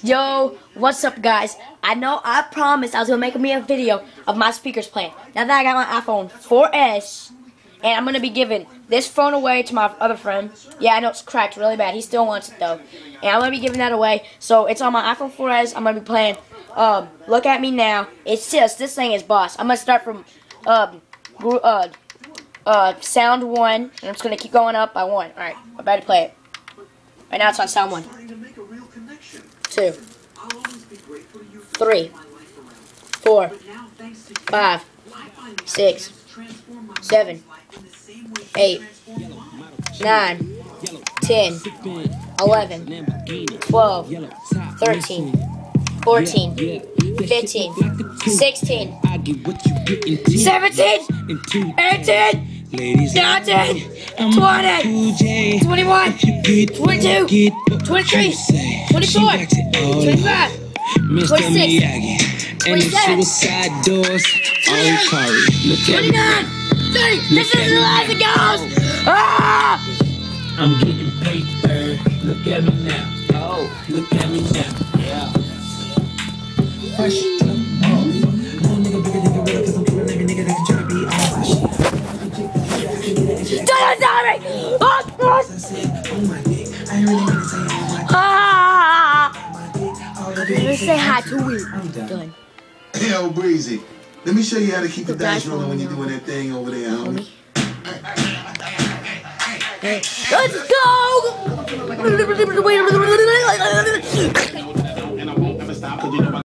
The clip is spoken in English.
Yo, what's up, guys? I promised I was gonna make me a video of my speakers playing. Now that I got my iPhone 4S, and I'm gonna be giving this phone away to my other friend. Yeah, I know it's cracked really bad. He still wants it though, and I'm gonna be giving that away. So it's on my iPhone 4S. I'm gonna be playing. Look at me now. It's just this thing is boss. I'm gonna start from sound 1, and I'm just gonna keep going up by 1. All right, I'm about to play it. Right now it's on sound 1. 2, 3, 4, 5, 6, 7, 8, 9, 10, 11, 12, 13, 14, 15, 16, 17, 18, 19, 20, 21, 22, 23, 24, 25, 26, 27, 29, 30. This is the last it goes. Ah! I'm getting paper. Look at me now. Oh, look at me now. Yeah. Fresh. Oh. No nigga bigger than gorilla, cause I'm killing every nigga that can try to be all. Let's say hi to me. Done. Hey, old Breezy. Let me show you how to keep the dice rolling when you're doing that thing over there, homie. Let's go!